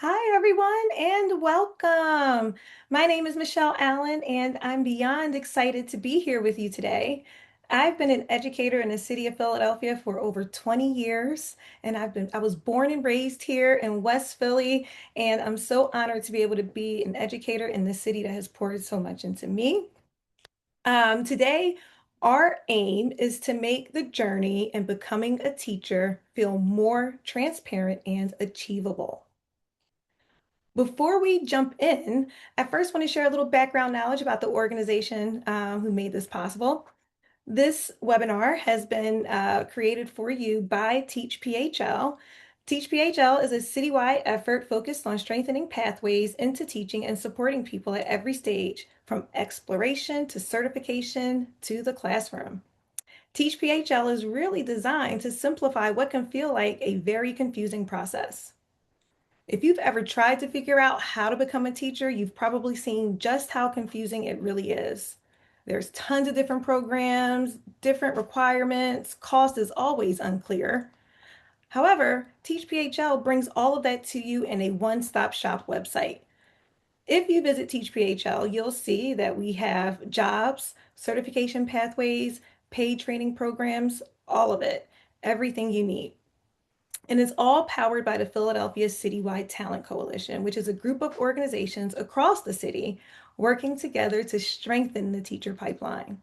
Hi, everyone, and welcome. My name is Michelle Allen, and I'm beyond excited to be here with you today. I've been an educator in the city of Philadelphia for over 20 years, and I was born and raised here in West Philly, and I'm so honored to be able to be an educator in the city that has poured so much into me. Today, our aim is to make the journey in becoming a teacher feel more transparent and achievable. Before we jump in, I first want to share a little background knowledge about the organization who made this possible. This webinar has been created for you by TeachPHL. TeachPHL is a citywide effort focused on strengthening pathways into teaching and supporting people at every stage, from exploration to certification to the classroom. TeachPHL is really designed to simplify what can feel like a very confusing process. If you've ever tried to figure out how to become a teacher, you've probably seen just how confusing it really is. There's tons of different programs, different requirements, cost is always unclear. However, TeachPHL brings all of that to you in a one-stop shop website. If you visit TeachPHL, you'll see that we have jobs, certification pathways, paid training programs, all of it, everything you need. And it's all powered by the Philadelphia Citywide Talent Coalition, which is a group of organizations across the city working together to strengthen the teacher pipeline.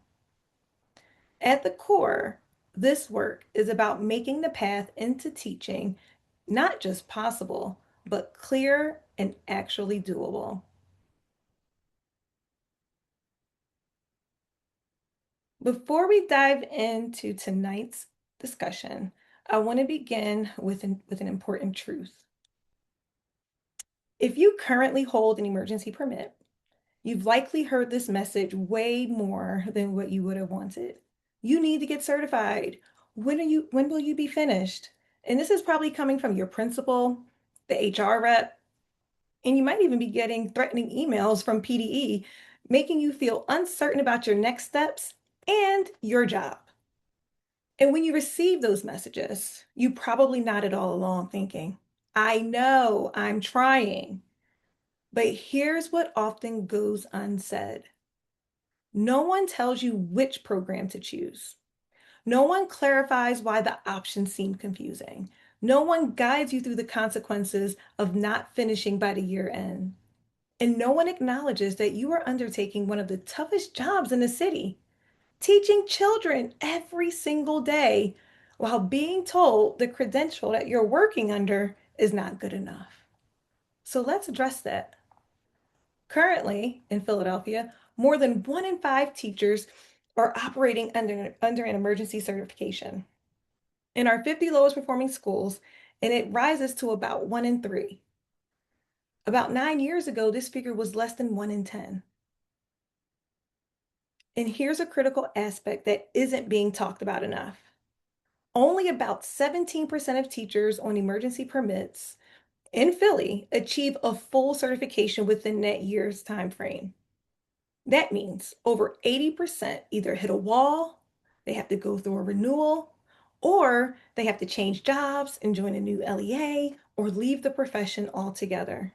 At the core, this work is about making the path into teaching not just possible, but clear and actually doable. Before we dive into tonight's discussion, I want to begin with an important truth. If you currently hold an emergency permit, you've likely heard this message way more than what you would have wanted. You need to get certified. When will you be finished? And this is probably coming from your principal, the HR rep, and you might even be getting threatening emails from PDE, making you feel uncertain about your next steps and your job. And when you receive those messages, you probably nodded all along thinking, I know, I'm trying. But here's what often goes unsaid. No one tells you which program to choose. No one clarifies why the options seem confusing. No one guides you through the consequences of not finishing by the year end. And no one acknowledges that you are undertaking one of the toughest jobs in the city, teaching children every single day while being told the credential that you're working under is not good enough. So let's address that. Currently, in Philadelphia, more than 1 in 5 teachers are operating under an emergency certification. In our 50 lowest performing schools, and it rises to about 1 in 3. About 9 years ago, this figure was less than 1 in 10. And here's a critical aspect that isn't being talked about enough. Only about 17% of teachers on emergency permits in Philly achieve a full certification within that year's time frame. That means over 80% either hit a wall, they have to go through a renewal, or they have to change jobs and join a new LEA or leave the profession altogether.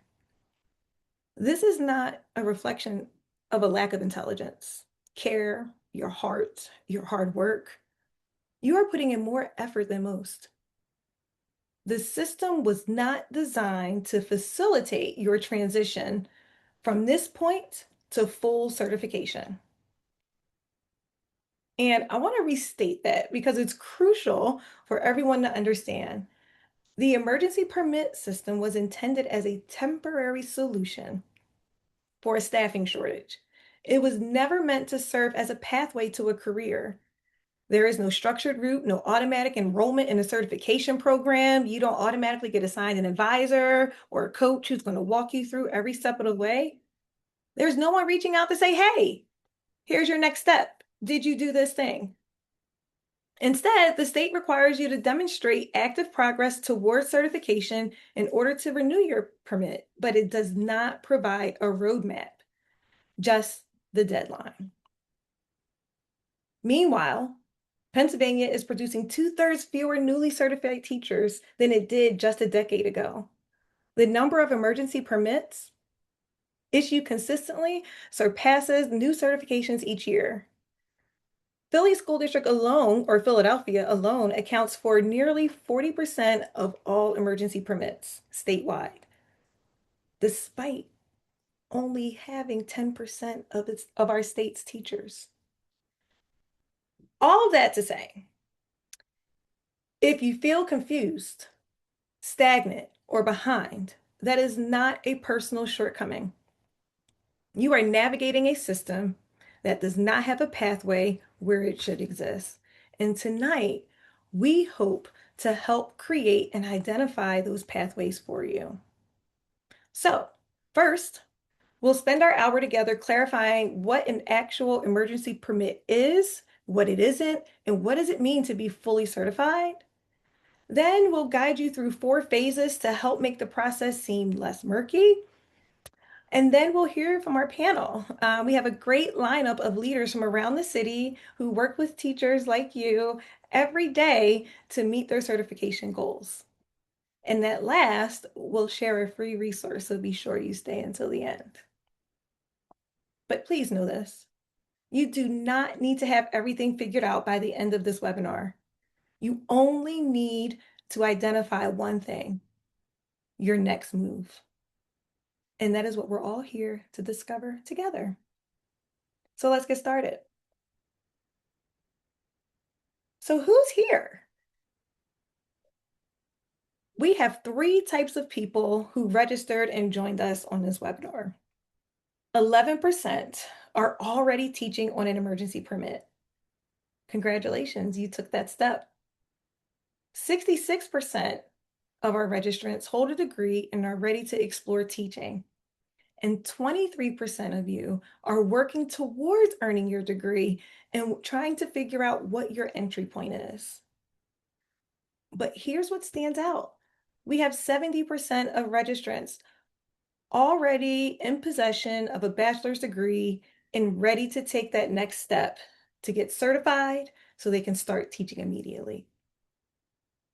This is not a reflection of a lack of intelligence, care, your heart, your hard work. You are putting in more effort than most. The system was not designed to facilitate your transition from this point to full certification. And I want to restate that because it's crucial for everyone to understand. The emergency permit system was intended as a temporary solution for a staffing shortage. It was never meant to serve as a pathway to a career. There is no structured route, no automatic enrollment in a certification program. You don't automatically get assigned an advisor or a coach who's going to walk you through every step of the way. There's no one reaching out to say, hey, here's your next step. Did you do this thing? Instead, the state requires you to demonstrate active progress towards certification in order to renew your permit, but it does not provide a roadmap, just the deadline. Meanwhile, Pennsylvania is producing 2/3 fewer newly certified teachers than it did just a decade ago. The number of emergency permits issued consistently surpasses new certifications each year. Philly School District alone, or Philadelphia alone, accounts for nearly 40% of all emergency permits statewide, despite only having 10% of our state's teachers. All of that to say, if you feel confused, stagnant, or behind, that is not a personal shortcoming. You are navigating a system that does not have a pathway where it should exist. And tonight, we hope to help create and identify those pathways for you. So, first, we'll spend our hour together clarifying what an actual emergency permit is, what it isn't, and what does it mean to be fully certified. Then we'll guide you through 4 phases to help make the process seem less murky. And then we'll hear from our panel. We have a great lineup of leaders from around the city who work with teachers like you every day to meet their certification goals. And at last, we'll share a free resource, so be sure you stay until the end. But please know this, you do not need to have everything figured out by the end of this webinar. You only need to identify one thing, your next move. And that is what we're all here to discover together. So let's get started. So who's here? We have 3 types of people who registered and joined us on this webinar. 11% are already teaching on an emergency permit. Congratulations, you took that step. 66% of our registrants hold a degree and are ready to explore teaching. And 23% of you are working towards earning your degree and trying to figure out what your entry point is. But here's what stands out. We have 70% of registrants already in possession of a bachelor's degree and ready to take that next step to get certified so they can start teaching immediately.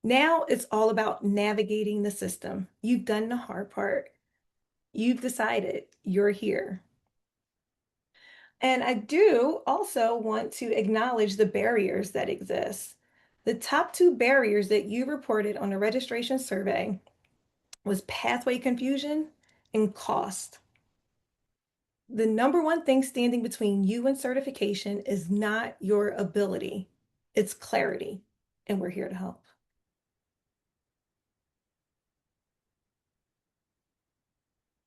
Now it's all about navigating the system. You've done the hard part. You've decided you're here. And I do also want to acknowledge the barriers that exist. The top 2 barriers that you reported on the registration survey was pathway confusion and cost. The number one thing standing between you and certification is not your ability, it's clarity, and we're here to help.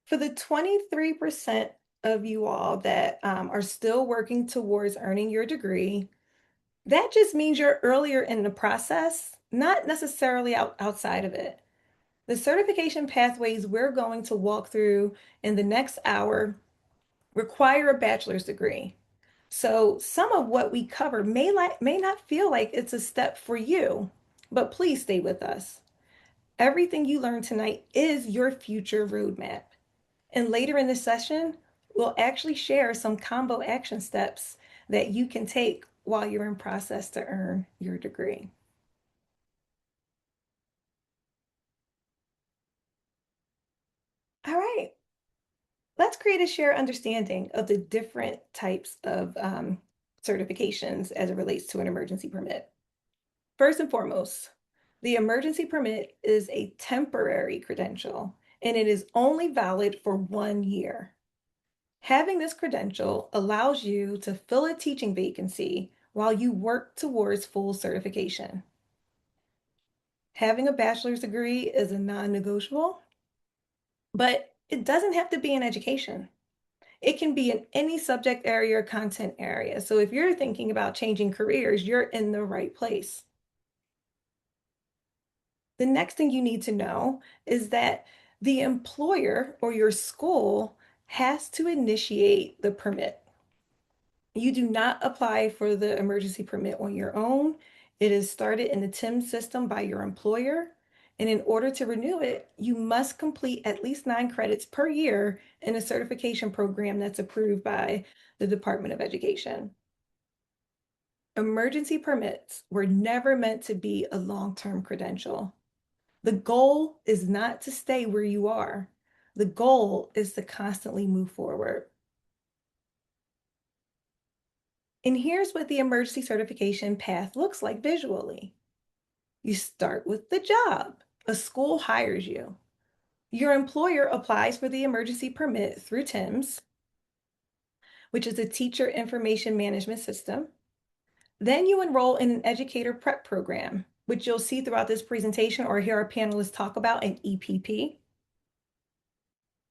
For the 23% of you all that are still working towards earning your degree, that just means you're earlier in the process, not necessarily outside of it. The certification pathways we're going to walk through in the next hour require a bachelor's degree. So some of what we cover may not feel like it's a step for you, but please stay with us. Everything you learn tonight is your future roadmap. And later in the session, we'll actually share some combo action steps that you can take while you're in process to earn your degree. All right, let's create a shared understanding of the different types of certifications as it relates to an emergency permit. First and foremost, the emergency permit is a temporary credential and it is only valid for 1 year. Having this credential allows you to fill a teaching vacancy while you work towards full certification. Having a bachelor's degree is a non-negotiable, but it doesn't have to be in education. It can be in any subject area or content area. So if you're thinking about changing careers, you're in the right place. The next thing you need to know is that the employer or your school has to initiate the permit. You do not apply for the emergency permit on your own. It is started in the TIM system by your employer. And in order to renew it, you must complete at least 9 credits per year in a certification program that's approved by the Department of Education. Emergency permits were never meant to be a long-term credential. The goal is not to stay where you are. The goal is to constantly move forward. And here's what the emergency certification path looks like visually. You start with the job. A school hires you. Your employer applies for the emergency permit through TIMS, which is a teacher information management system. Then you enroll in an educator prep program, which you'll see throughout this presentation or hear our panelists talk about an EPP.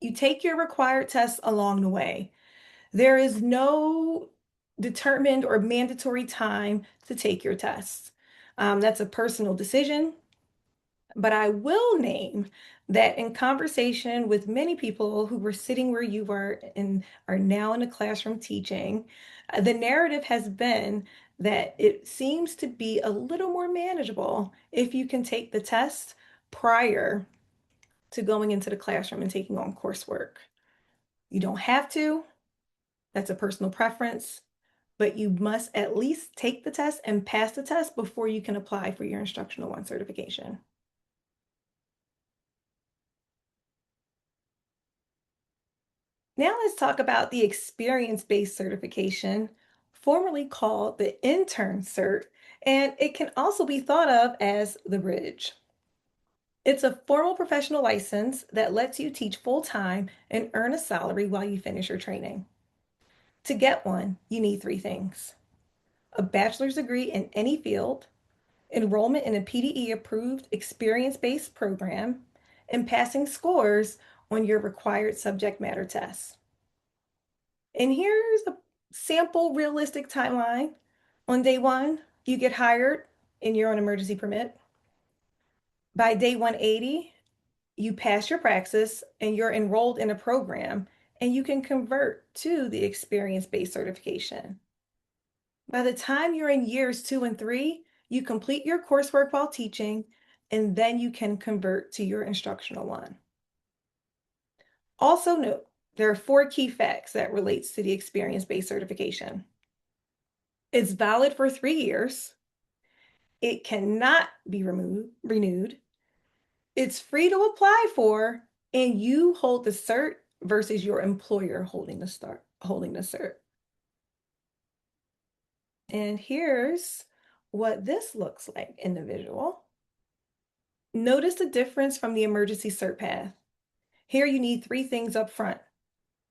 You take your required tests along the way. There is no determined or mandatory time to take your tests. That's a personal decision, but I will name that in conversation with many people who were sitting where you were and are now in the classroom teaching, the narrative has been that it seems to be a little more manageable if you can take the test prior to going into the classroom and taking on coursework. You don't have to, that's a personal preference, but you must at least take the test and pass the test before you can apply for your Instructional One certification. Now let's talk about the experience-based certification, formerly called the intern cert, and it can also be thought of as the bridge. It's a formal professional license that lets you teach full-time and earn a salary while you finish your training. To get one, you need three things: a bachelor's degree in any field, enrollment in a PDE-approved experience-based program, and passing scores on your required subject matter tests. And here's a sample realistic timeline. On day one, you get hired and you're on emergency permit. By day 180, you pass your praxis and you're enrolled in a program and you can convert to the experience-based certification. By the time you're in years 2 and 3, you complete your coursework while teaching, and then you can convert to your Instructional One. Also note, there are 4 key facts that relates to the experience-based certification. It's valid for 3 years. It cannot be renewed. It's free to apply for, and you hold the cert versus your employer holding the cert. And here's what this looks like in the visual. Notice the difference from the emergency cert path. Here you need 3 things up front: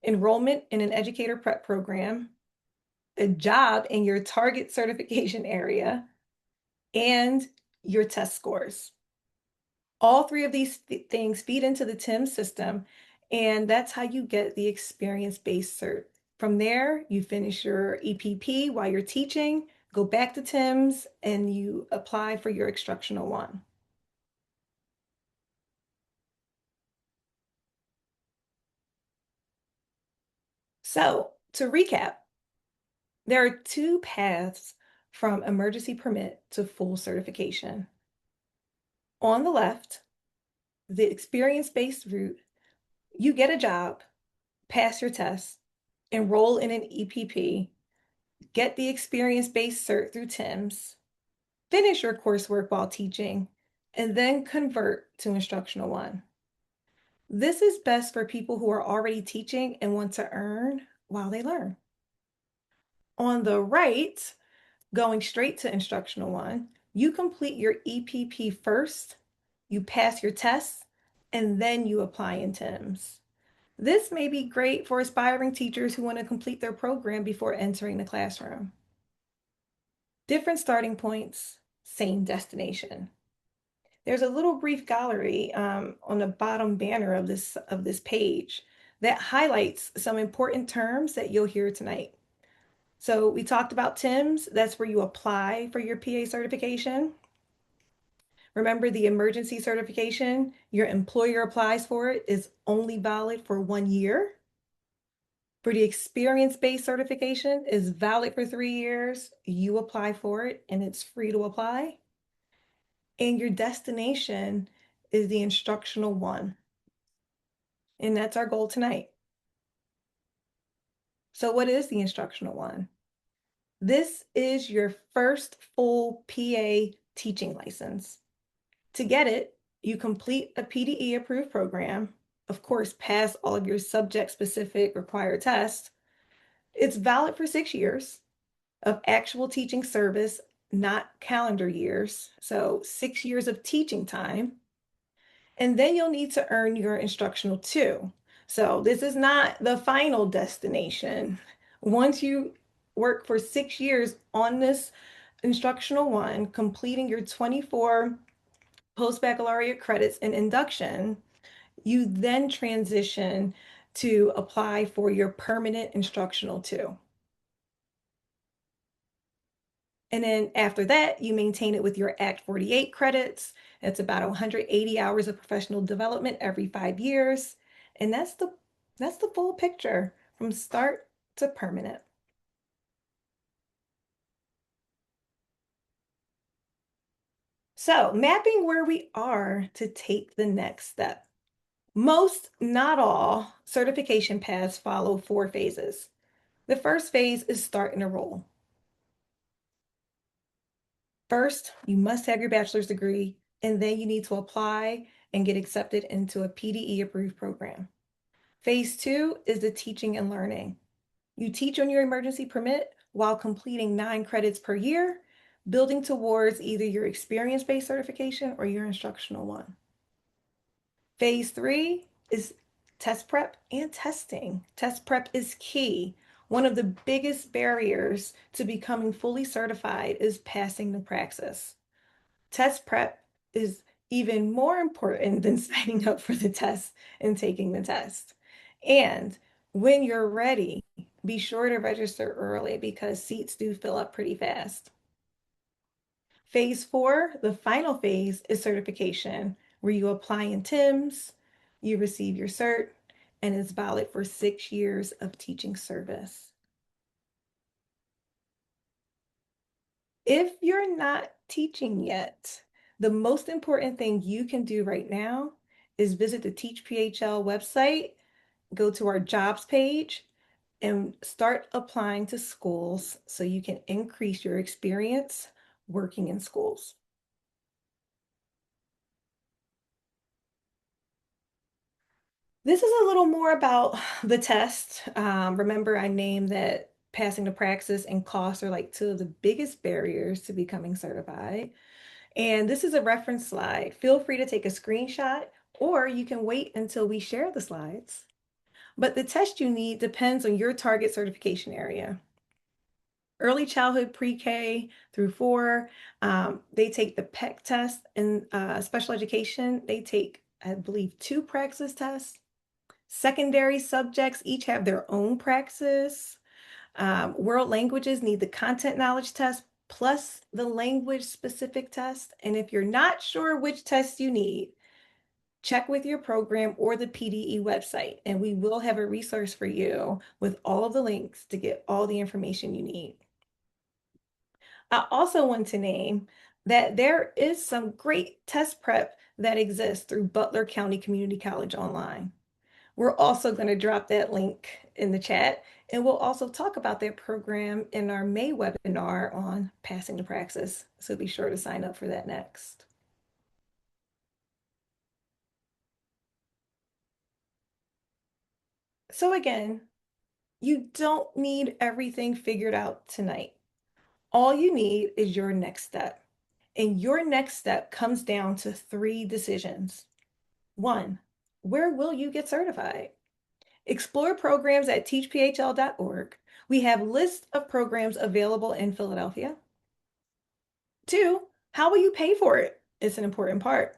enrollment in an educator prep program, a job in your target certification area, and your test scores. All 3 of these things feed into the TIMS system, and that's how you get the experience-based cert. From there, you finish your EPP while you're teaching, go back to TIMS, and you apply for your Instructional One. So, to recap, there are 2 paths from emergency permit to full certification. On the left, the experience-based route, you get a job, pass your test, enroll in an EPP, get the experience-based cert through TIMS, finish your coursework while teaching, and then convert to Instructional One. This is best for people who are already teaching and want to earn while they learn. On the right, going straight to Instructional One, you complete your EPP first, you pass your tests, and then you apply in TIMS. This may be great for aspiring teachers who want to complete their program before entering the classroom. Different starting points, same destination. There's a little brief gallery on the bottom banner of this page that highlights some important terms that you'll hear tonight. So we talked about TIMS. That's where you apply for your PA certification. Remember, the emergency certification, your employer applies for it, is only valid for 1 year. For the experience-based certification, is valid for 3 years. You apply for it and it's free to apply. And your destination is the Instructional One. And that's our goal tonight. So what is the Instructional One? This is your first full PA teaching license. To get it, You complete a PDE approved program, of course, pass all of your subject specific required tests. It's valid for 6 years of actual teaching service, not calendar years. So 6 years of teaching time. And then you'll need to earn your instructional two. So this is not the final destination. Once you work for 6 years on this instructional one, completing your 24 post-baccalaureate credits in induction, you then transition to apply for your permanent instructional two. And then after that, you maintain it with your Act 48 credits. It's about 180 hours of professional development every 5 years. And that's the full picture from start to permanent. So, mapping where we are to take the next step. Most, not all, certification paths follow 4 phases. The first phase is start and enroll. First, you must have your bachelor's degree, and then you need to apply and get accepted into a PDE approved program. Phase two is the teaching and learning. You teach on your emergency permit while completing 9 credits per year, building towards either your experience based certification or your instructional one. Phase three is test prep and testing. Test prep is key. One of the biggest barriers to becoming fully certified is passing the praxis. Test prep is even more important than signing up for the test and taking the test. And when you're ready, be sure to register early because seats do fill up pretty fast. Phase four, the final phase, is certification, where you apply in TIMS, you receive your cert, and it's valid for 6 years of teaching service. If you're not teaching yet, the most important thing you can do right now is visit the TeachPHL website, go to our jobs page, and start applying to schools so you can increase your experience working in schools. This is a little more about the test. Remember, I named that passing the praxis and costs are like two of the biggest barriers to becoming certified. And this is a reference slide. Feel free to take a screenshot or you can wait until we share the slides. But the test you need depends on your target certification area. Early childhood pre-K through 4, they take the PEC test. In special education, they take, I believe, 2 praxis tests. Secondary subjects each have their own praxis. World languages need the content knowledge test plus the language specific test. And if you're not sure which test you need, check with your program or the PDE website, and we will have a resource for you with all of the links to get all the information you need. I also want to name that there is some great test prep that exists through Butler County Community College online. We're also going to drop that link in the chat, and we'll also talk about that program in our May webinar on passing the praxis. So be sure to sign up for that next. So again, you don't need everything figured out tonight. All you need is your next step. And your next step comes down to 3 decisions. One, where will you get certified? Explore programs at teachphl.org. We have lists of programs available in Philadelphia. Two, how will you pay for it? It's an important part.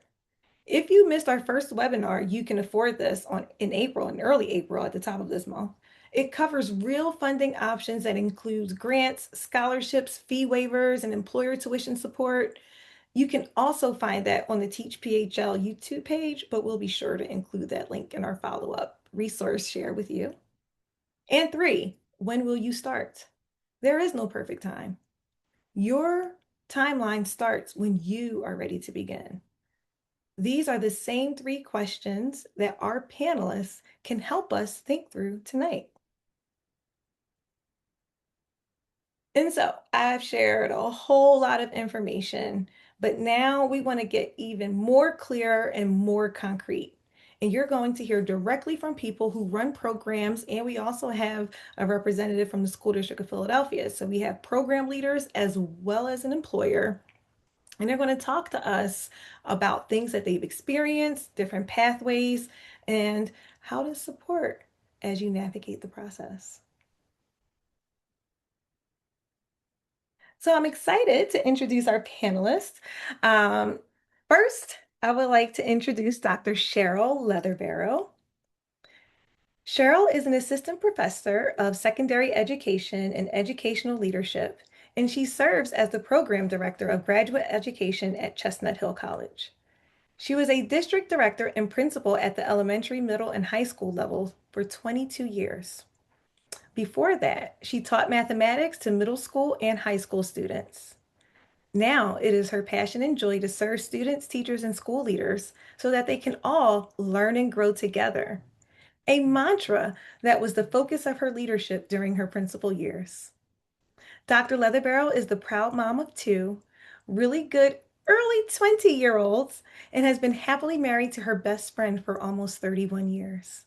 If you missed our first webinar, you can afford this in April, in early April at the top of this month. It covers real funding options that includes grants, scholarships, fee waivers, and employer tuition support. You can also find that on the Teach PHL YouTube page, but we'll be sure to include that link in our follow-up resource share with you. And three, when will you start? There is no perfect time. Your timeline starts when you are ready to begin. These are the same 3 questions that our panelists can help us think through tonight. And so I've shared a whole lot of information, But now we want to get even more clear and more concrete. And you're going to hear directly from people who run programs, and we also have a representative from the School District of Philadelphia. So we have program leaders as well as an employer, and they're going to talk to us about things that they've experienced, different pathways, and how to support as you navigate the process. So I'm excited to introduce our panelists. Um, First, I would like to introduce Dr. Cheryl Leatherbarrow. Cheryl is an assistant professor of secondary education and educational leadership, and she serves as the program director of graduate education at Chestnut Hill College. She was a district director and principal at the elementary, middle, and high school levels for 22 years. Before that, she taught mathematics to middle school and high school students. Now it is her passion and joy to serve students, teachers, and school leaders so that they can all learn and grow together. A mantra that was the focus of her leadership during her principal years. Dr. Leatherbarrow is the proud mom of two really good early 20-year-olds and has been happily married to her best friend for almost 31 years.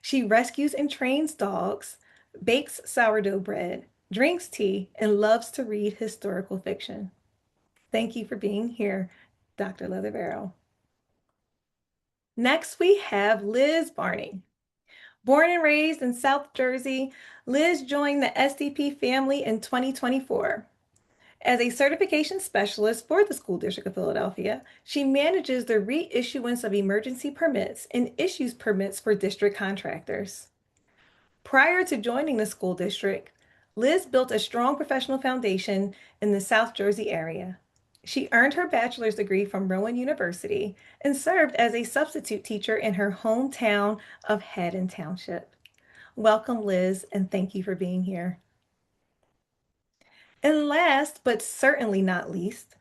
She rescues and trains dogs, bakes sourdough bread, drinks tea, and loves to read historical fiction. Thank you for being here, Dr. Leatherbarrow. Next, we have Liz Barney. Born and raised in South Jersey, Liz joined the SDP family in 2024. As a certification specialist for the School District of Philadelphia, she manages the reissuance of emergency permits and issues permits for district contractors. Prior to joining the school district, Liz built a strong professional foundation in the South Jersey area. She earned her bachelor's degree from Rowan University and served as a substitute teacher in her hometown of Haddon Township. Welcome, Liz, and thank you for being here. And last, but certainly not least,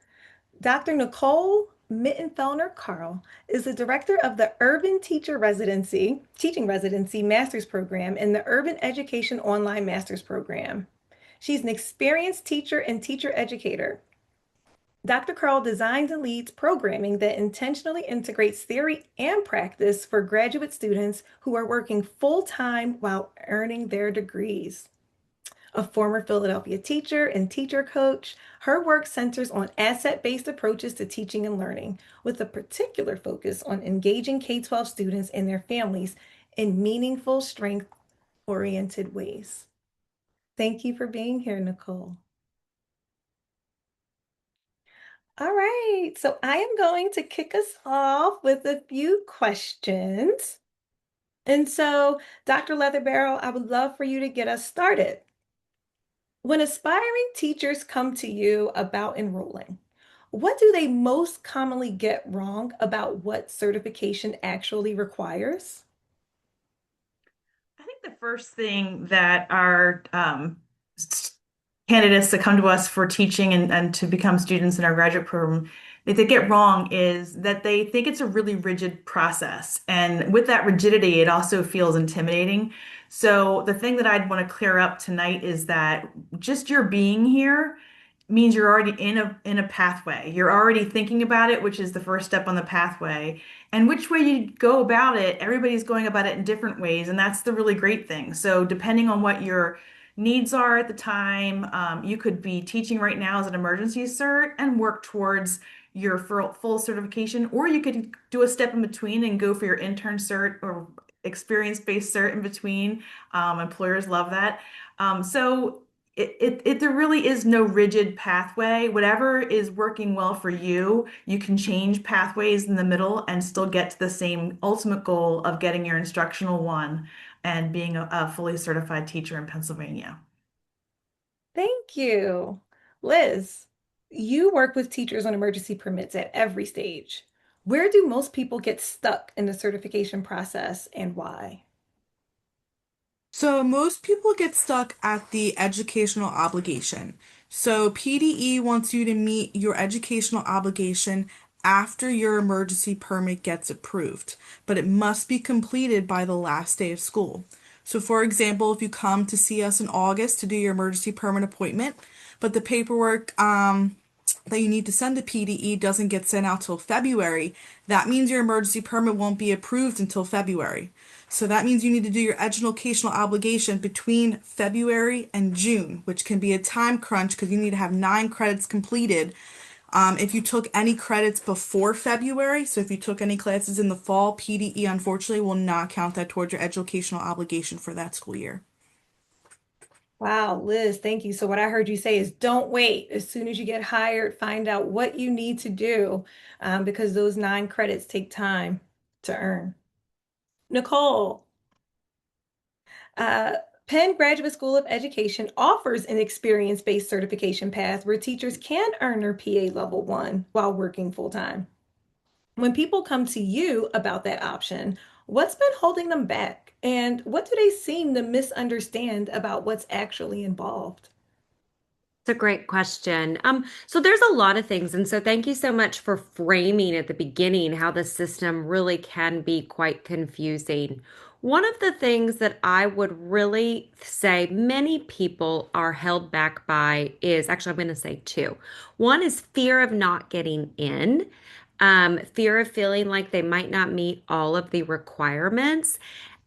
Dr. Nicole Mittenfellner Carl is the director of the Urban Teaching Residency Master's Program in the Urban Education Online Master's Program. She's an experienced teacher and teacher educator. Dr. Carl designs and leads programming that intentionally integrates theory and practice for graduate students who are working full time while earning their degrees. A former Philadelphia teacher and teacher coach, her work centers on asset-based approaches to teaching and learning, with a particular focus on engaging K-12 students and their families in meaningful, strength-oriented ways. Thank you for being here, Nicole. All right, so I am going to kick us off with a few questions. And so, Dr. Leatherbarrow, I would love for you to get us started. When aspiring teachers come to you about enrolling, what do they most commonly get wrong about what certification actually requires? I think the first thing that our candidates that come to us for teaching and to become students in our graduate program that they get wrong is that they think it's a really rigid process. And with that rigidity, it also feels intimidating. So the thing that I'd want to clear up tonight is that just your being here means you're already in a pathway. You're already thinking about it, which is the first step on the pathway. And which way you go about it, everybody's going about it in different ways, and that's the really great thing. So depending on what your needs are at the time, you could be teaching right now as an emergency cert and work towards your full certification, or you could do a step in between and go for your intern cert or experience-based cert in between. Employers love that. So there really is no rigid pathway. Whatever is working well for you, you can change pathways in the middle and still get to the same ultimate goal of getting your instructional one and being a fully certified teacher in Pennsylvania. Thank you. Liz, you work with teachers on emergency permits at every stage. Where do most people get stuck in the certification process and why? So most people get stuck at the educational obligation. So PDE wants you to meet your educational obligation after your emergency permit gets approved, but it must be completed by the last day of school. So for example, if you come to see us in August to do your emergency permit appointment, but the paperwork that you need to send to PDE doesn't get sent out till February, that means your emergency permit won't be approved until February. So that means you need to do your educational obligation between February and June, which can be a time crunch because you need to have 9 credits completed. If you took any credits before February, so if you took any classes in the fall, PDE unfortunately will not count that towards your educational obligation for that school year. Wow, Liz, thank you. So what I heard you say is don't wait. As soon as you get hired, find out what you need to do because those 9 credits take time to earn. Nicole, uh, Penn Graduate School of Education offers an experience-based certification path where teachers can earn their PA level 1 while working full-time. When people come to you about that option, what's been holding them back? And what do they seem to misunderstand about what's actually involved? It's a great question. So there's a lot of things, and so thank you so much for framing at the beginning how the system really can be quite confusing. One of the things that I would really say many people are held back by is actually, I'm going to say two. One is fear of not getting in, fear of feeling like they might not meet all of the requirements.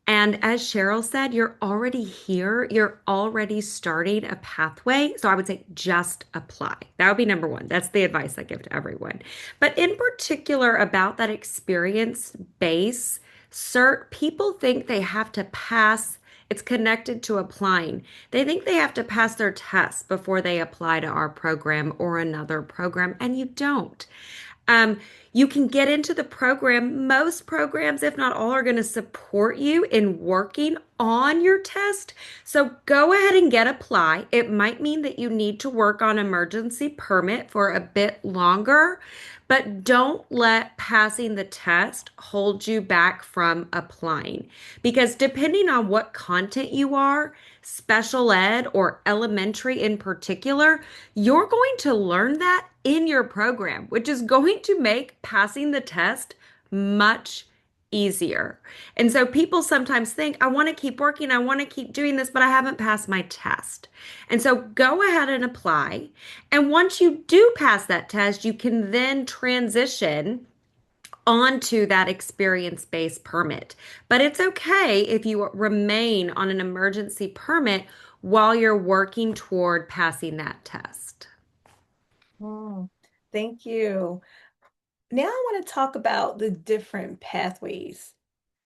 And as Cheryl said, you're already here. You're already starting a pathway. So I would say just apply. That would be number one. That's the advice I give to everyone. But in particular, about that experience base cert, people think they have to pass. It's connected to applying. They think they have to pass their tests before they apply to our program or another program, and you don't. Um, you can get into the program. Most programs, if not all, are going to support you in working on your test. So go ahead and get apply. It might mean that you need to work on emergency permit for a bit longer, but don't let passing the test hold you back from applying. Because depending on what content you are, special ed or elementary in particular, you're going to learn that in your program, which is going to make passing the test much easier. And so people sometimes think, I want to keep working, I want to keep doing this, but I haven't passed my test. And so go ahead and apply. And once you do pass that test, you can then transition onto that experience-based permit. But it's okay if you remain on an emergency permit while you're working toward passing that test. Hmm, thank you. Now I want to talk about the different pathways.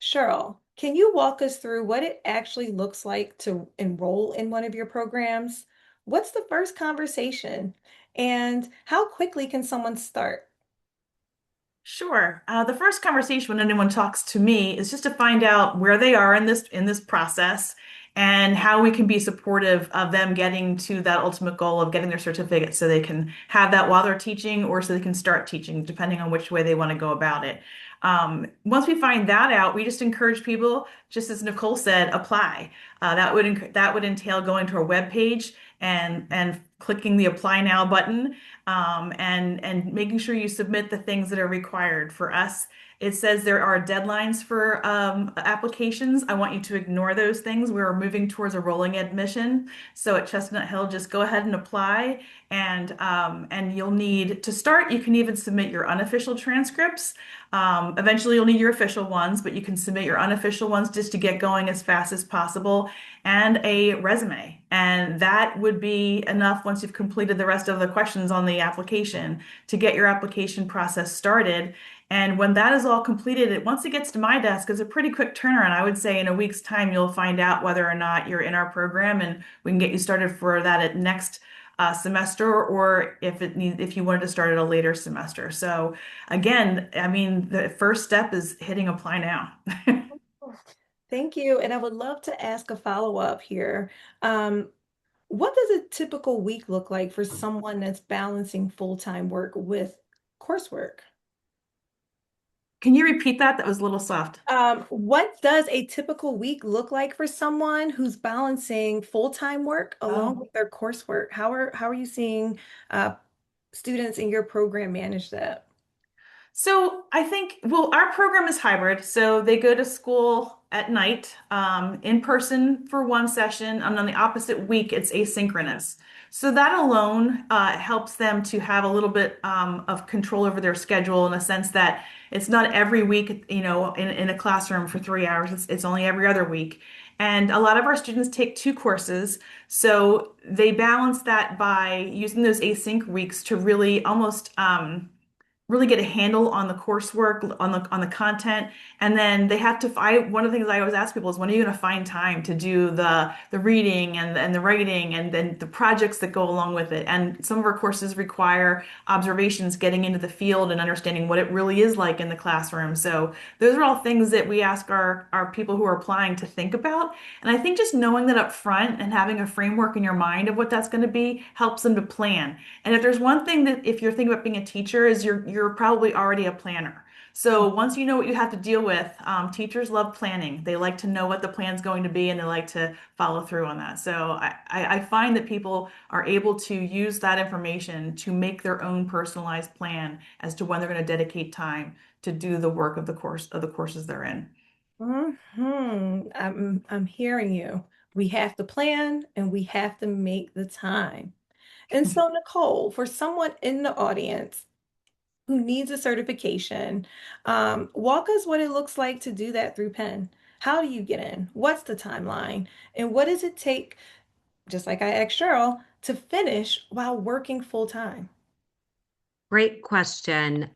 Cheryl, can you walk us through what it actually looks like to enroll in one of your programs? What's the first conversation? And how quickly can someone start? Sure. The first conversation when anyone talks to me is just to find out where they are in this process and how we can be supportive of them getting to that ultimate goal of getting their certificate so they can have that while they're teaching or so they can start teaching, depending on which way they want to go about it. Once we find that out, we just encourage people, just as Nicole said, apply. That would entail going to our webpage and clicking the apply now button and making sure you submit the things that are required. For us, it says there are deadlines for applications. I want you to ignore those things. We're moving towards a rolling admission. So at Chestnut Hill, just go ahead and apply, and you'll need to start. You can even submit your unofficial transcripts. Eventually, you'll need your official ones, but you can submit your unofficial ones just to get going as fast as possible, and a resume. And that would be enough once you've completed the rest of the questions on the application to get your application process started. And when that is all completed, once it gets to my desk, it's a pretty quick turnaround. I would say in a week's time, you'll find out whether or not you're in our program, and we can get you started for that at next semester, or if you wanted to start at a later semester. So again, I mean, the first step is hitting apply now. Thank you. And I would love to ask a follow-up here. Um, what does a typical week look like for someone that's balancing full-time work with coursework? Can you repeat that? That was a little soft. What does a typical week look like for someone who's balancing full-time work along Oh. with their coursework? How are you seeing uh, students in your program manage that? So I think, well, our program is hybrid. So they go to school at night, in person for one session, and on the opposite week, it's asynchronous. So that alone helps them to have a little bit of control over their schedule in a sense that it's not every week, in a classroom for 3 hours. It's only every other week. And a lot of our students take two courses. So they balance that by using those async weeks to really almost really get a handle on the coursework, on the content, and then they have to. One of the things I always ask people is, when are you going to find time to do the reading and the writing and then the projects that go along with it? And some of our courses require observations, getting into the field and understanding what it really is like in the classroom. So those are all things that we ask our people who are applying to think about. And I think just knowing that up front and having a framework in your mind of what that's going to be helps them to plan. And if there's one thing that if you're thinking about being a teacher is you're probably already a planner. So once you know what you have to deal with, teachers love planning. They like to know what the plan's going to be and they like to follow through on that. So I find that people are able to use that information to make their own personalized plan as to when they're going to dedicate time to do the work of the courses they're in. I'm hearing you. We have to plan and we have to make the time. And so, Nicole, for someone in the audience who needs a certification, walk us what it looks like to do that through Penn. How do you get in? What's the timeline? And what does it take, just like I asked Cheryl, to finish while working full time? Great question.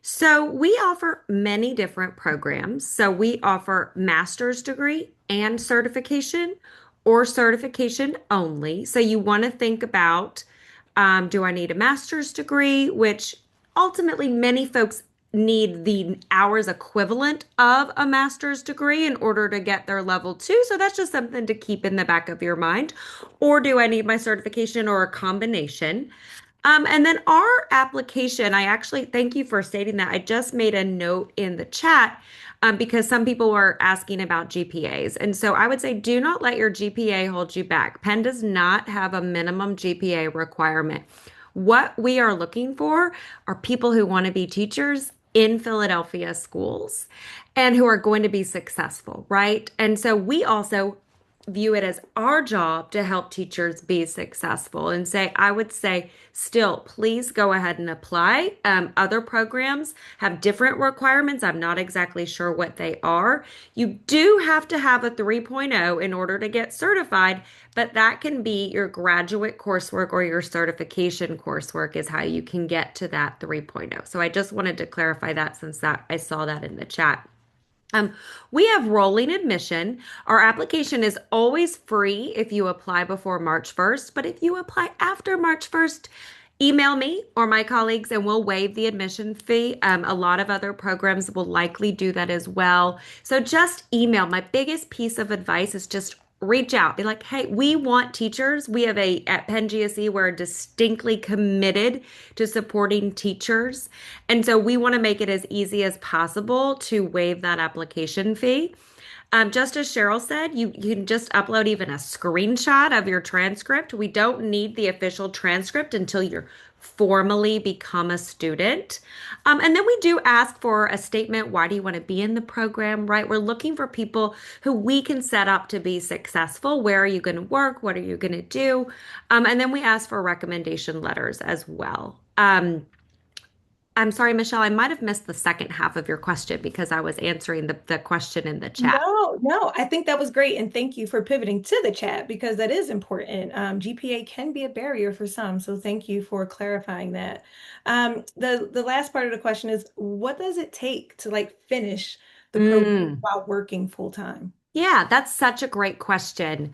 So we offer many different programs. So we offer master's degree and certification or certification only. So you want to think about, do I need a master's degree, which ultimately many folks need the hours equivalent of a master's degree in order to get their level 2. So that's just something to keep in the back of your mind. Or do I need my certification or a combination? And then our application, I actually thank you for stating that. I just made a note in the chat because some people were asking about GPAs. And so I would say do not let your GPA hold you back. Penn does not have a minimum GPA requirement. What we are looking for are people who want to be teachers in Philadelphia schools and who are going to be successful, right? And so we also view it as our job to help teachers be successful and say, I would say, still, please go ahead and apply. Other programs have different requirements. I'm not exactly sure what they are. You do have to have a 3.0 in order to get certified, but that can be your graduate coursework or your certification coursework is how you can get to that 3.0. So I just wanted to clarify that since that I saw that in the chat. We have rolling admission. Our application is always free if you apply before March 1st, but if you apply after March 1st, email me or my colleagues and we'll waive the admission fee. A lot of other programs will likely do that as well. So just email. My biggest piece of advice is just reach out. Be like, hey, we want teachers. We have at Penn GSE, we're distinctly committed to supporting teachers. And so we want to make it as easy as possible to waive that application fee. Just as Cheryl said, you can just upload even a screenshot of your transcript. We don't need the official transcript until you're formally become a student. And then we do ask for a statement. Why do you want to be in the program, right? We're looking for people who we can set up to be successful. Where are you going to work? What are you going to do? And then we ask for recommendation letters as well. I'm sorry, Michelle, I might have missed the second half of your question because I was answering the question in the chat. No, no, I think that was great. And thank you for pivoting to the chat because that is important. GPA can be a barrier for some. So thank you for clarifying that. The last part of the question is, what does it take to like finish the program Mm. while working full time? Yeah, that's such a great question.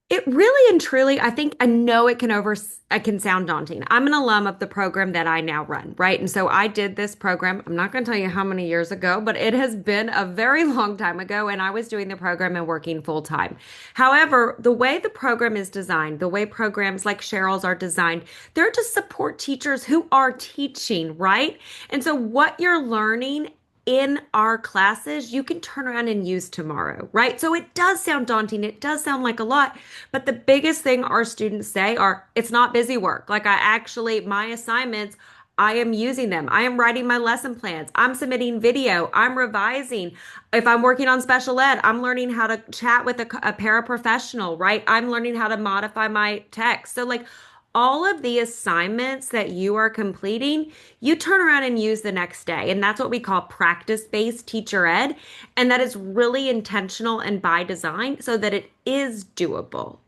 It really and truly, I think I know it can sound daunting. I'm an alum of the program that I now run, right? And so I did this program. I'm not going to tell you how many years ago, but it has been a very long time ago. And I was doing the program and working full time. However, the way the program is designed, the way programs like Cheryl's are designed, they're to support teachers who are teaching, right? And so what you're learning in our classes, you can turn around and use tomorrow, right? So it does sound daunting. It does sound like a lot, but the biggest thing our students say are, it's not busy work. Like my assignments I am using them. I am writing my lesson plans. I'm submitting video. I'm revising. If I'm working on special ed, I'm learning how to chat with a paraprofessional, right? I'm learning how to modify my text. So, like, all of the assignments that you are completing, you turn around and use the next day. And that's what we call practice-based teacher ed. And that is really intentional and by design so that it is doable.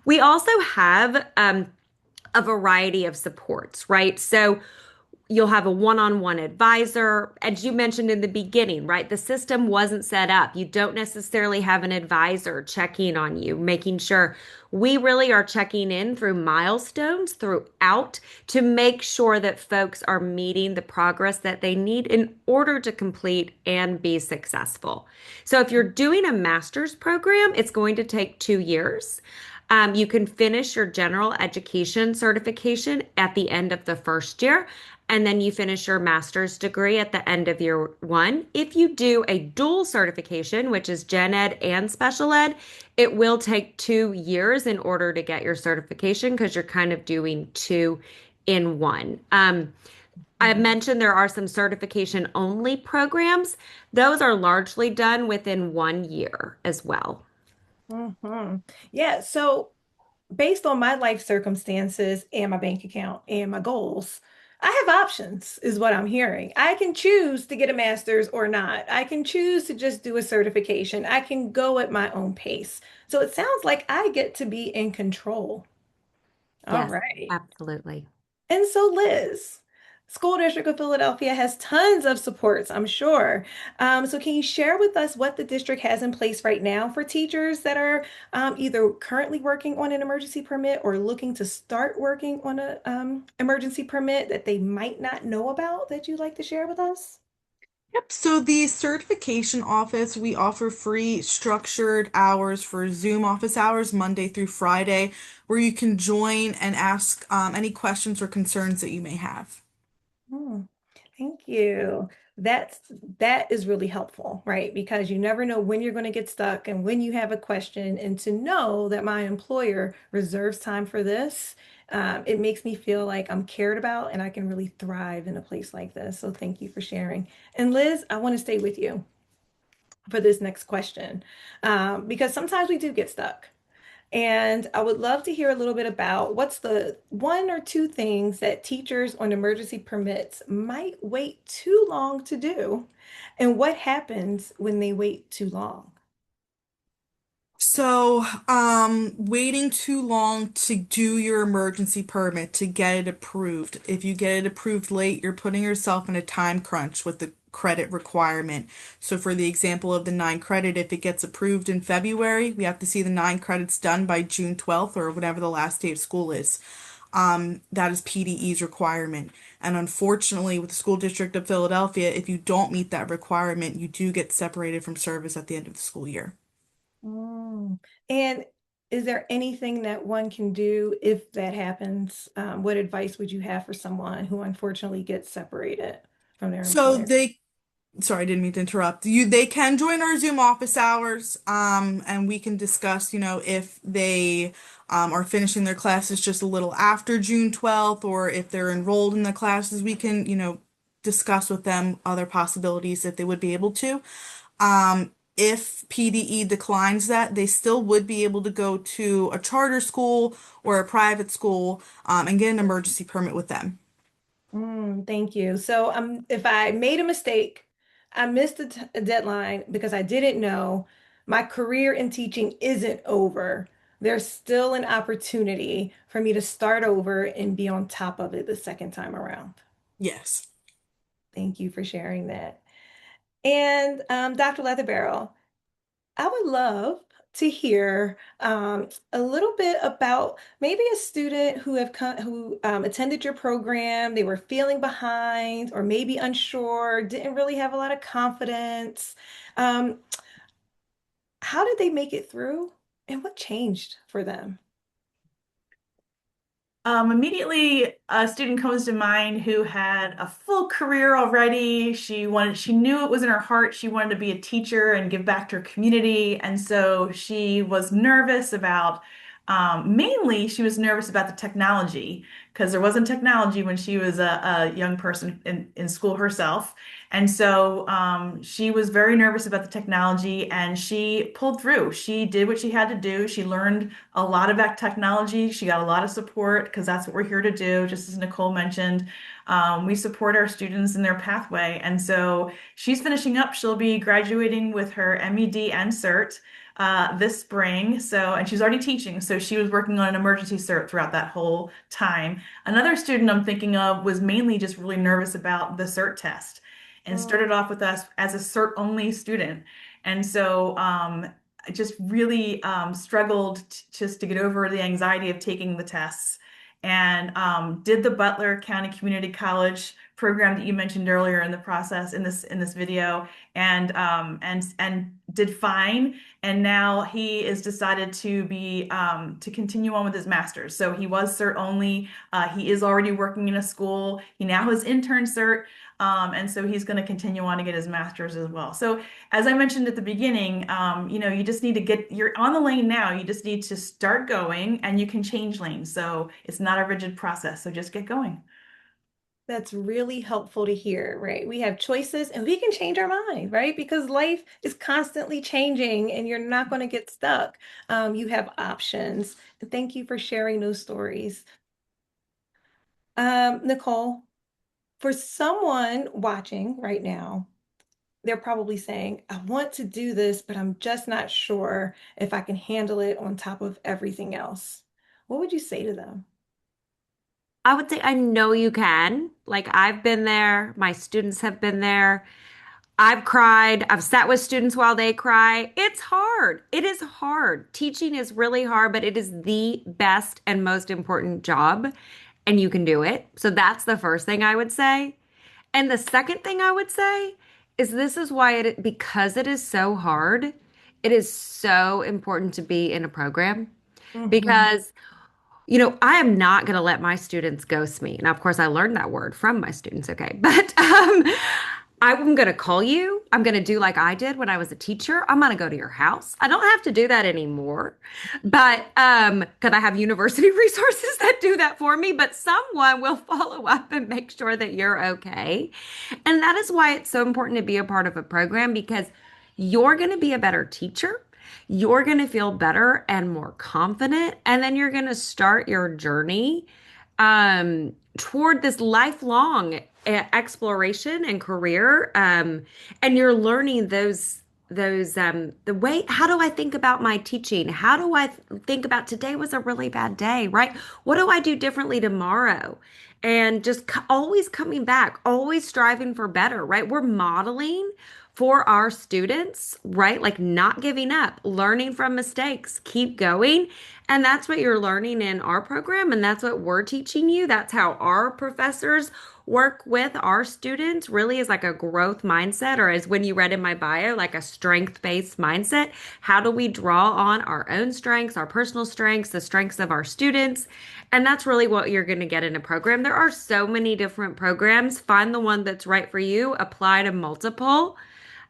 We also have a variety of supports, right? So you'll have a one-on-one advisor. As you mentioned in the beginning, right? The system wasn't set up. You don't necessarily have an advisor checking on you, making sure we really are checking in through milestones throughout to make sure that folks are meeting the progress that they need in order to complete and be successful. So if you're doing a master's program, it's going to take 2 years. You can finish your general education certification at the end of the first year, and then you finish your master's degree at the end of year one. If you do a dual certification, which is gen ed and special ed, it will take 2 years in order to get your certification because you're kind of doing two in one. I Mhm. mentioned there are some certification only programs. Those are largely done within 1 year as well. Mhm. Yeah, so based on my life circumstances and my bank account and my goals, I have options, is what I'm hearing. I can choose to get a master's or not. I can choose to just do a certification. I can go at my own pace. So it sounds like I get to be in control. All Yes, right. absolutely. And so, Liz, School District of Philadelphia has tons of supports, I'm sure. So, can you share with us what the district has in place right now for teachers that are either currently working on an emergency permit or looking to start working on an emergency permit that they might not know about that you'd like to share with us? Yep. So the certification office, we offer free structured hours for Zoom office hours, Monday through Friday, where you can join and ask any questions or concerns that you may have. Hmm. Thank you. That's that is really helpful, right? Because you never know when you're going to get stuck and when you have a question, and to know that my employer reserves time for this, it makes me feel like I'm cared about and I can really thrive in a place like this. So thank you for sharing. And Liz, I want to stay with you for this next question, because sometimes we do get stuck. And I would love to hear a little bit about what's the one or two things that teachers on emergency permits might wait too long to do, and what happens when they wait too long. So, waiting too long to do your emergency permit to get it approved. If you get it approved late, you're putting yourself in a time crunch with the credit requirement. So, for the example of the 9 credit, if it gets approved in February, we have to see the 9 credits done by June 12th or whatever the last day of school is. That is PDE's requirement. And unfortunately, with the School District of Philadelphia, if you don't meet that requirement, you do get separated from service at the end of the school year. Mm. And is there anything that one can do if that happens? What advice would you have for someone who unfortunately gets separated from their So employer? they Sorry, I didn't mean to interrupt you. They can join our Zoom office hours, and we can discuss, if they are finishing their classes just a little after June 12th, or if they're enrolled in the classes, we can, discuss with them other possibilities if they would be able to. If PDE declines that, they still would be able to go to a charter school or a private school, and get an emergency permit with them. Thank you. So, if I made a mistake, I missed a deadline because I didn't know my career in teaching isn't over. There's still an opportunity for me to start over and be on top of it the second time around. Yes. Thank you for sharing that. And Dr. Leatherbarrel, I would love to hear a little bit about maybe a student who attended your program. They were feeling behind, or maybe unsure, didn't really have a lot of confidence. Um, how did they make it through, and what changed for them? Immediately, a student comes to mind who had a full career already. She knew it was in her heart. She wanted to be a teacher and give back to her community. And so she was nervous about Mainly, she was nervous about the technology because there wasn't technology when she was a young person in school herself. And so she was very nervous about the technology and she pulled through. She did what she had to do. She learned a lot about technology. She got a lot of support because that's what we're here to do. Just as Nicole mentioned, we support our students in their pathway. And so she's finishing up. She'll be graduating with her MED and CERT this spring. So, and she's already teaching. So she was working on an emergency cert throughout that whole time. Another student I'm thinking of was mainly just really nervous about the cert test and Mm. started off with us as a cert only student. And so, I just really struggled just to get over the anxiety of taking the tests and did the Butler County Community College program that you mentioned earlier in the process in this video and did fine and now he is decided to be to continue on with his master's. So he was cert only. He is already working in a school. He now has intern cert, and so he's going to continue on to get his master's as well. So as I mentioned at the beginning, you know, you just need to get you're on the lane now. You just need to start going, and you can change lanes. So it's not a rigid process. So just get going. That's really helpful to hear, right? We have choices and we can change our mind, right? Because life is constantly changing and you're not going to get stuck. You have options. And thank you for sharing those stories. Nicole, for someone watching right now, they're probably saying, I want to do this, but I'm just not sure if I can handle it on top of everything else. What would you say to them? I would say I know you can. Like I've been there, my students have been there. I've cried. I've sat with students while they cry. It's hard. It is hard. Teaching is really hard, but it is the best and most important job, and you can do it. So that's the first thing I would say. And the second thing I would say is this is why because it is so hard, it is so important to be in a program Mhm. because I am not going to let my students ghost me. Now, of course, I learned that word from my students, okay? But I'm going to call you. I'm going to do like I did when I was a teacher. I'm going to go to your house. I don't have to do that anymore. But because I have university resources that do that for me, but someone will follow up and make sure that you're okay. And that is why it's so important to be a part of a program because you're going to be a better teacher. You're going to feel better and more confident. And then you're going to start your journey toward this lifelong exploration and career. And you're learning the way, how do I think about my teaching? How do I think about today was a really bad day, right? What do I do differently tomorrow? And just always coming back, always striving for better, right? We're modeling for our students, right? Like not giving up, learning from mistakes, keep going. And that's what you're learning in our program. And that's what we're teaching you. That's how our professors work with our students, really is like a growth mindset, or as when you read in my bio, like a strength-based mindset. How do we draw on our own strengths, our personal strengths, the strengths of our students? And that's really what you're going to get in a program. There are so many different programs. Find the one that's right for you, apply to multiple.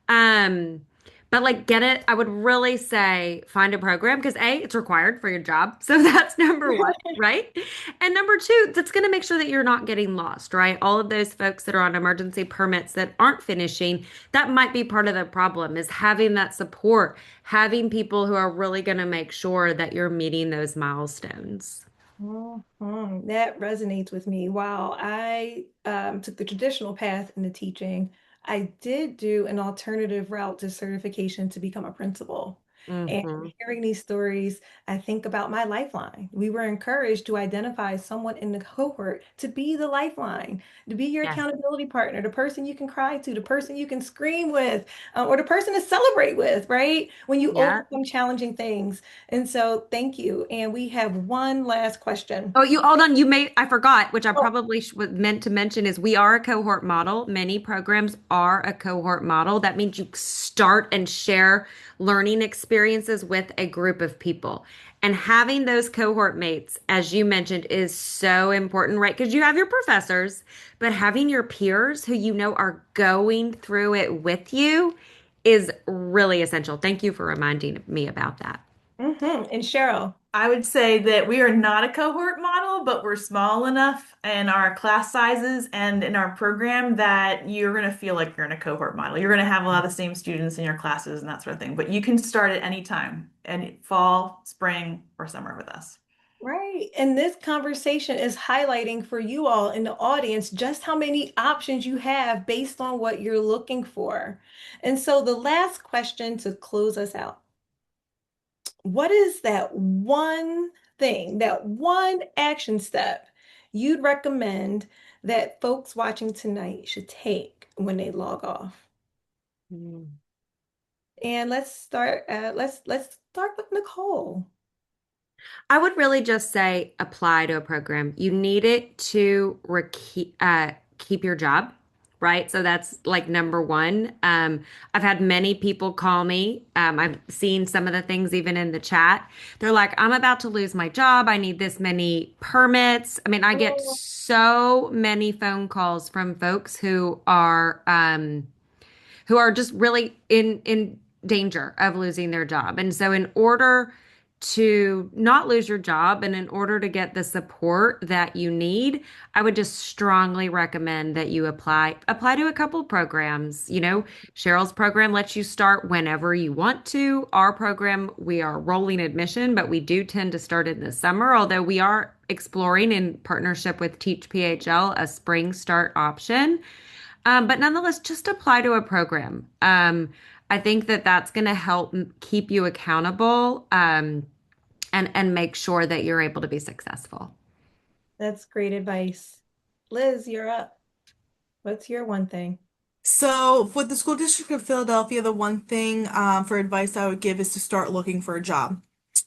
Um, but like get it, I would really say find a program because A, it's required for your job. So that's number one, right? And number two, that's going to make sure that you're not getting lost, right? All of those folks that are on emergency permits that aren't finishing, that might be part of the problem is having that support, having people who are really going to make sure that you're meeting those milestones. That resonates with me. While I took the traditional path into teaching, I did do an alternative route to certification to become a principal. And Hmm. hearing these stories, I think about my lifeline. We were encouraged to identify someone in the cohort to be the lifeline, to be your Yes. accountability partner, the person you can cry to, the person you can scream with, or the person to celebrate with, right? When you Yeah. overcome challenging things. And so, thank you. And we have one last question. Oh, you hold on. I forgot, which I Oh, probably was meant to mention is we are a cohort model. Many programs are a cohort model. That means you start and share learning experiences with a group of people. And having those cohort mates, as you mentioned, is so important, right? Because you have your professors, but having your peers who you know are going through it with you is really essential. Thank you for reminding me about that. And Cheryl. I would say that we are not a cohort model, but we're small enough in our class sizes and in our program that you're going to feel like you're in a cohort model. You're going to have a lot of the same students in your classes and that sort of thing, but you can start at any time, any fall, spring, or summer with us. Right. And this conversation is highlighting for you all in the audience just how many options you have based on what you're looking for. And so the last question to close us out, what is that one thing, that one action step you'd recommend that folks watching tonight should take when they log off? Mm. And let's start with Nicole. I would really just say apply to a program. You need it to keep your job, right? So that's like number one. I've had many people call me. I've seen some of the things even in the chat. They're like, I'm about to lose my job. I need this many permits. I mean, I get Oh, so many phone calls from folks who are just really in danger of losing their job. And so in order to not lose your job and in order to get the support that you need, I would just strongly recommend that you apply to a couple programs. You know, Cheryl's program lets you start whenever you want to. Our program, we are rolling admission, but we do tend to start in the summer, although we are exploring in partnership with TeachPHL a spring start option. But nonetheless, just apply to a program. I think that that's going to help keep you accountable, and make sure that you're able to be successful. that's great advice. Liz, you're up. What's your one thing? So, with the school district of Philadelphia, the one thing for advice I would give is to start looking for a job.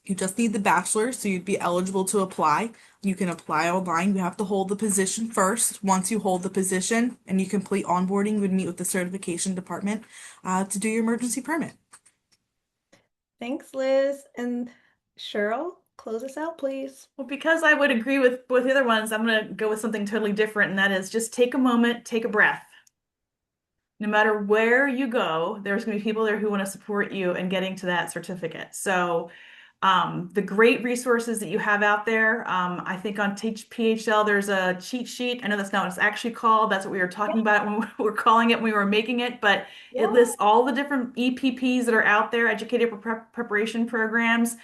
You just need the bachelor's, so you'd be eligible to apply. You can apply online. You have to hold the position first. Once you hold the position and you complete onboarding, you would meet with the certification department to do your emergency permit. Thanks, Liz. And Cheryl, close us out, please. Well, because I would agree with both the other ones, I'm going to go with something totally different, and that is just take a moment, take a breath. No matter where you go, there's going to be people there who want to support you in getting to that certificate. So, the great resources that you have out there, I think on Teach PHL, there's a cheat sheet. I know that's not what it's actually called. That's what we were talking about when we were calling it when we were making it, but it Yeah. lists all the different EPPs that are out there, preparation programs.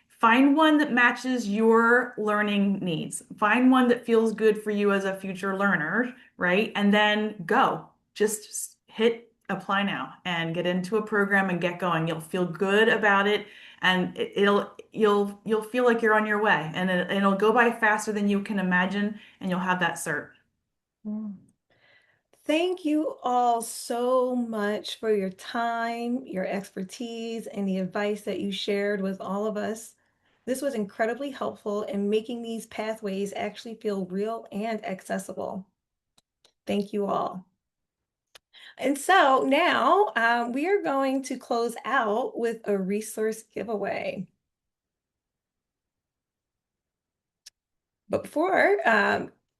Find one that matches your learning needs. Find one that feels good for you as a future learner, right? And then go. Just hit apply now and get into a program and get going. You'll feel good about it and you'll feel like you're on your way and it'll go by faster than you can imagine and you'll have that cert. Mm. Thank you all so much for your time, your expertise, and the advice that you shared with all of us. This was incredibly helpful in making these pathways actually feel real and accessible. Thank you all. And so now we are going to close out with a resource giveaway. But before,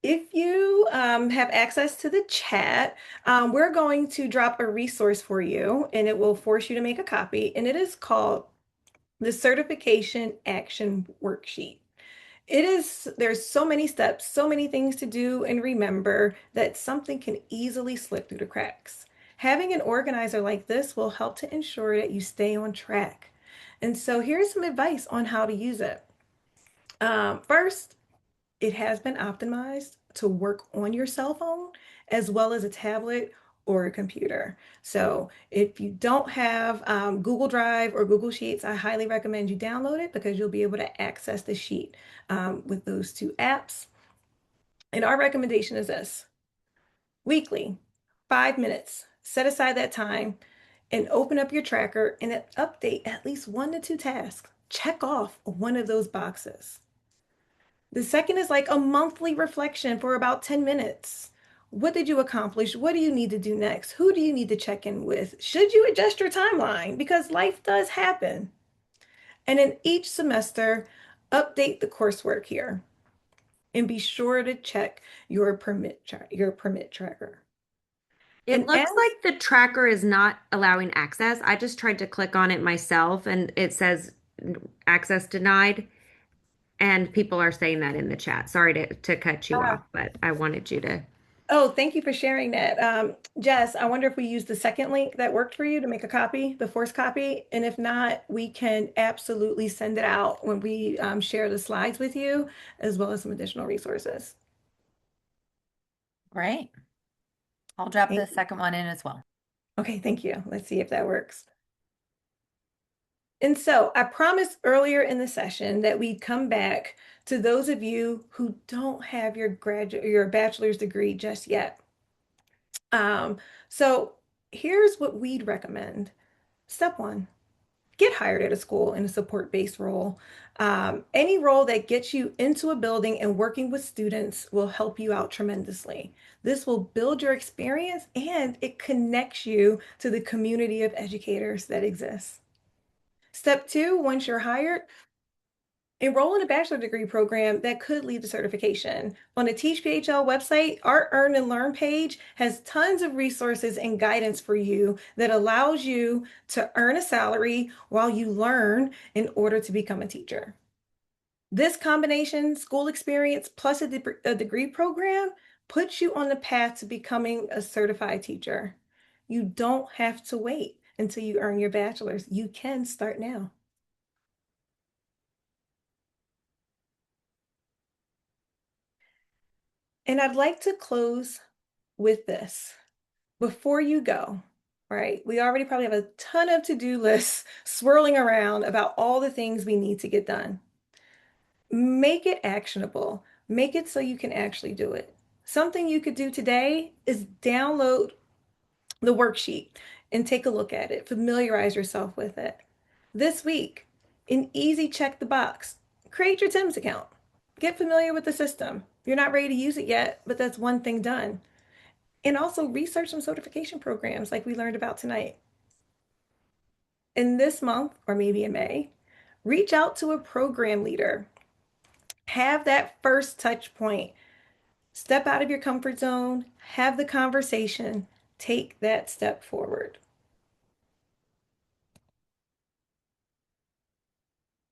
if you have access to the chat, we're going to drop a resource for you and it will force you to make a copy. And it is called the Certification Action Worksheet. There's so many steps, so many things to do and remember that something can easily slip through the cracks. Having an organizer like this will help to ensure that you stay on track. And so here's some advice on how to use it. First, it has been optimized to work on your cell phone as well as a tablet or a computer. So if you don't have Google Drive or Google Sheets, I highly recommend you download it because you'll be able to access the sheet with those two apps. And our recommendation is this: weekly, 5 minutes, set aside that time and open up your tracker and update at least 1 to 2 tasks. Check off one of those boxes. The second is like a monthly reflection for about 10 minutes. What did you accomplish? What do you need to do next? Who do you need to check in with? Should you adjust your timeline? Because life does happen. And in each semester, update the coursework here and be sure to check your permit tracker. It And looks as like the tracker is not allowing access. I just tried to click on it myself and it says access denied. And people are saying that in the chat. Sorry to cut you off, Ah. but I wanted you to. Oh, thank you for sharing that. Jess, I wonder if we use the second link that worked for you to make a copy, the forced copy. And if not, we can absolutely send it out when we share the slides with you, as well as some additional resources. Great. I'll drop the Thank you. second one in as well. Okay, thank you. Let's see if that works. And so I promised earlier in the session that we'd come back to those of you who don't have your bachelor's degree just yet. Um, so here's what we'd recommend. Step one, get hired at a school in a support-based role. Any role that gets you into a building and working with students will help you out tremendously. This will build your experience and it connects you to the community of educators that exists. Step two, once you're hired, enroll in a bachelor degree program that could lead to certification. On the TeachPHL website, our Earn and Learn page has tons of resources and guidance for you that allows you to earn a salary while you learn in order to become a teacher. This combination, school experience plus a degree program, puts you on the path to becoming a certified teacher. You don't have to wait until you earn your bachelor's. You can start now. And I'd like to close with this. Before you go, right? We already probably have a ton of to-do lists swirling around about all the things we need to get done. Make it actionable. Make it so you can actually do it. Something you could do today is download the worksheet and take a look at it. Familiarize yourself with it. This week, an easy check the box. Create your Tim's account. Get familiar with the system. You're not ready to use it yet, but that's one thing done. And also research some certification programs like we learned about tonight. In this month, or maybe in May, reach out to a program leader. Have that first touch point. Step out of your comfort zone, have the conversation, take that step forward.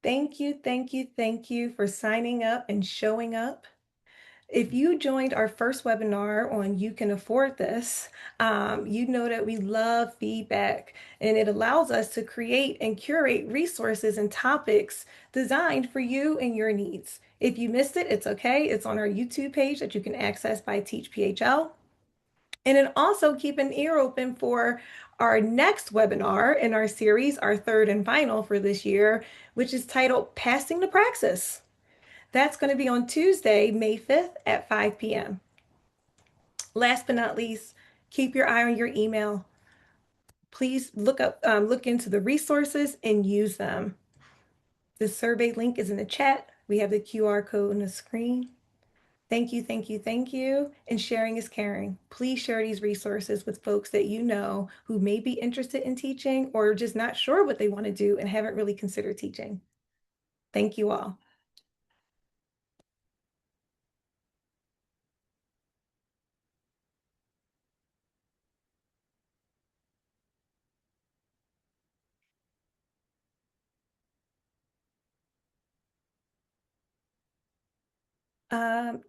Thank you, thank you, thank you for signing up and showing up. If you joined our first webinar on You Can Afford This, you know that we love feedback and it allows us to create and curate resources and topics designed for you and your needs. If you missed it, it's okay. It's on our YouTube page that you can access by TeachPHL. And then also keep an ear open for our next webinar in our series, our third and final for this year, which is titled Passing the Praxis. That's going to be on Tuesday, May 5th at 5 p.m. Last but not least, keep your eye on your email. Please look into the resources and use them. The survey link is in the chat. We have the QR code on the screen. Thank you, thank you, thank you. And sharing is caring. Please share these resources with folks that you know who may be interested in teaching or just not sure what they want to do and haven't really considered teaching. Thank you all.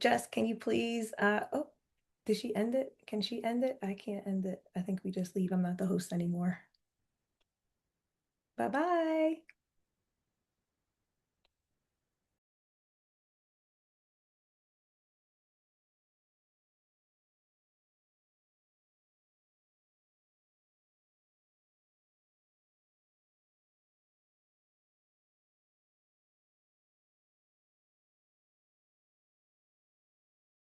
Jess, can you please, oh, did she end it? Can she end it? I can't end it. I think we just leave. I'm not the host anymore. Bye-bye.